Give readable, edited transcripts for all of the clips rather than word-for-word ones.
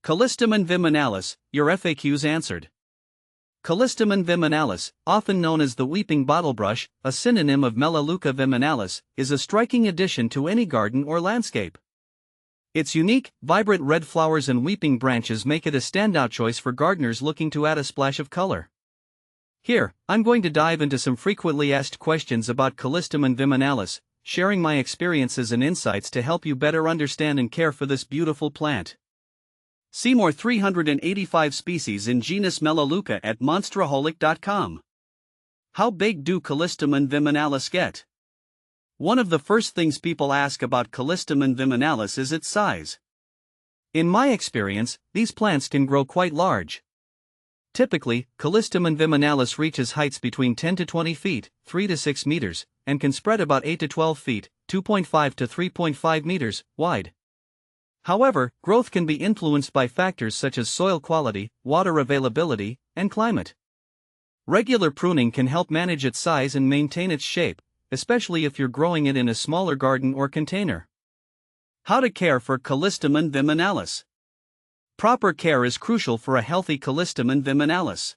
Callistemon viminalis, your FAQs answered. Callistemon viminalis, often known as the weeping bottlebrush, a synonym of Melaleuca viminalis, is a striking addition to any garden or landscape. Its unique, vibrant red flowers and weeping branches make it a standout choice for gardeners looking to add a splash of color. Here, I'm going to dive into some frequently asked questions about Callistemon viminalis, sharing my experiences and insights to help you better understand and care for this beautiful plant. See more 385 species in genus Melaleuca at monsteraholic.com. How big do Callistemon viminalis get? One of the first things people ask about Callistemon viminalis is its size. In my experience, these plants can grow quite large. Typically, Callistemon viminalis reaches heights between 10 to 20 feet, 3 to 6 meters, and can spread about 8 to 12 feet, 2.5 to 3.5 meters, wide. However, growth can be influenced by factors such as soil quality, water availability, and climate. Regular pruning can help manage its size and maintain its shape, especially if you're growing it in a smaller garden or container. How to care for Callistemon viminalis. Proper care is crucial for a healthy Callistemon viminalis.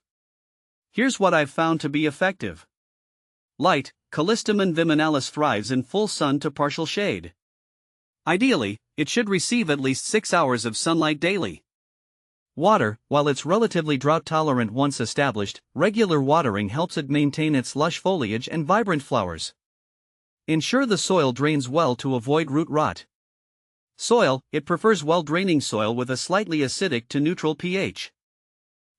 Here's what I've found to be effective. Light. Callistemon viminalis thrives in full sun to partial shade. Ideally, it should receive at least 6 hours of sunlight daily. Water. While it's relatively drought-tolerant once established, regular watering helps it maintain its lush foliage and vibrant flowers. Ensure the soil drains well to avoid root rot. Soil. It prefers well-draining soil with a slightly acidic to neutral pH.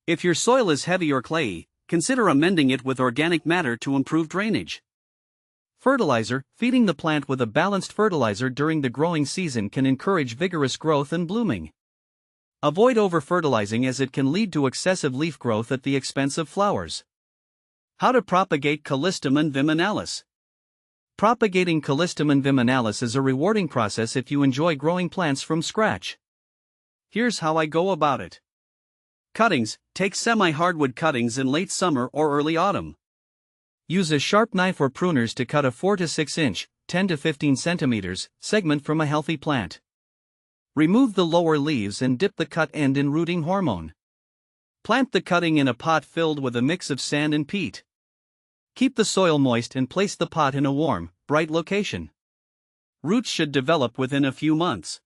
If your soil is heavy or clayey, consider amending it with organic matter to improve drainage. Fertilizer. Feeding the plant with a balanced fertilizer during the growing season can encourage vigorous growth and blooming. Avoid over-fertilizing as it can lead to excessive leaf growth at the expense of flowers. How to propagate Callistemon viminalis. Propagating Callistemon viminalis is a rewarding process if you enjoy growing plants from scratch. Here's how I go about it. Cuttings. Take semi-hardwood cuttings in late summer or early autumn. Use a sharp knife or pruners to cut a 4 to 6 inch, 10 to 15 centimeters, segment from a healthy plant. Remove the lower leaves and dip the cut end in rooting hormone. Plant the cutting in a pot filled with a mix of sand and peat. Keep the soil moist and place the pot in a warm, bright location. Roots should develop within a few months.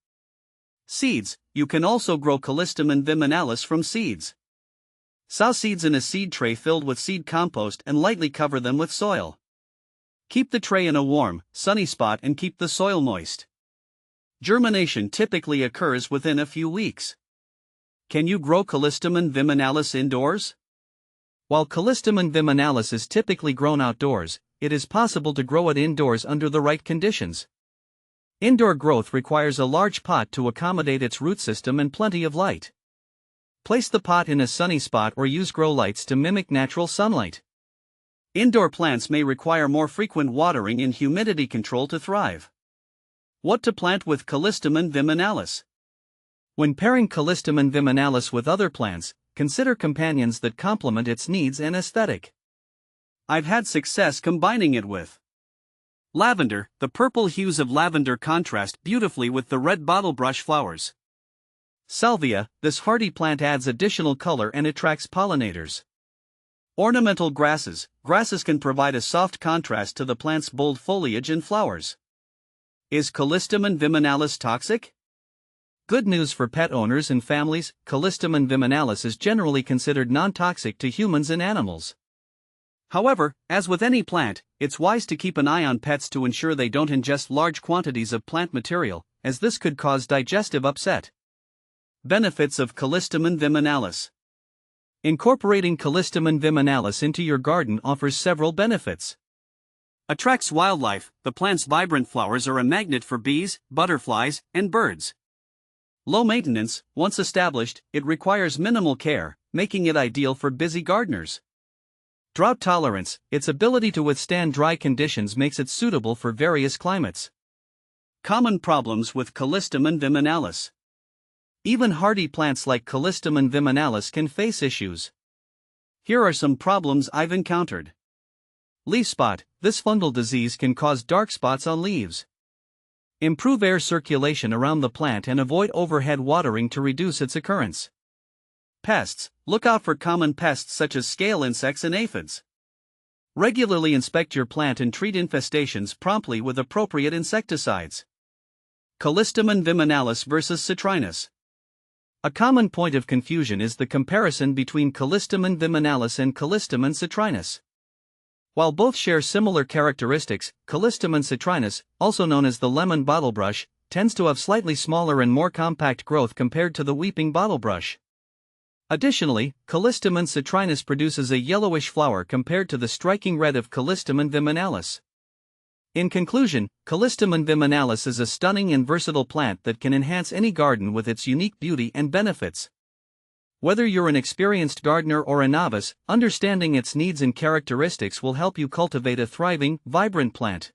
Seeds. You can also grow Callistemon viminalis from seeds. Sow seeds in a seed tray filled with seed compost and lightly cover them with soil. Keep the tray in a warm, sunny spot and keep the soil moist. Germination typically occurs within a few weeks. Can you grow Callistemon viminalis indoors? While Callistemon viminalis is typically grown outdoors, it is possible to grow it indoors under the right conditions. Indoor growth requires a large pot to accommodate its root system and plenty of light. Place the pot in a sunny spot or use grow lights to mimic natural sunlight. Indoor plants may require more frequent watering and humidity control to thrive. What to plant with Callistemon viminalis? When pairing Callistemon viminalis with other plants, consider companions that complement its needs and aesthetic. I've had success combining it with lavender. The purple hues of lavender contrast beautifully with the red bottlebrush flowers. Salvia. This hardy plant adds additional color and attracts pollinators. Ornamental grasses. Grasses can provide a soft contrast to the plant's bold foliage and flowers. Is Callistemon viminalis toxic? Good news for pet owners and families. Callistemon viminalis is generally considered non-toxic to humans and animals. However, as with any plant, it's wise to keep an eye on pets to ensure they don't ingest large quantities of plant material, as this could cause digestive upset. Benefits of Callistemon viminalis. Incorporating Callistemon viminalis into your garden offers several benefits. Attracts wildlife. The plant's vibrant flowers are a magnet for bees, butterflies, and birds. Low maintenance. Once established, it requires minimal care, making it ideal for busy gardeners. Drought tolerance. Its ability to withstand dry conditions makes it suitable for various climates. Common problems with Callistemon viminalis. Even hardy plants like Callistemon viminalis can face issues. Here are some problems I've encountered. Leaf spot. This fungal disease can cause dark spots on leaves. Improve air circulation around the plant and avoid overhead watering to reduce its occurrence. Pests. Look out for common pests such as scale insects and aphids. Regularly inspect your plant and treat infestations promptly with appropriate insecticides. Callistemon viminalis versus citrinus. A common point of confusion is the comparison between Callistemon viminalis and Callistemon citrinus. While both share similar characteristics, Callistemon citrinus, also known as the lemon bottlebrush, tends to have slightly smaller and more compact growth compared to the weeping bottlebrush. Additionally, Callistemon citrinus produces a yellowish flower compared to the striking red of Callistemon viminalis. In conclusion, Callistemon viminalis is a stunning and versatile plant that can enhance any garden with its unique beauty and benefits. Whether you're an experienced gardener or a novice, understanding its needs and characteristics will help you cultivate a thriving, vibrant plant.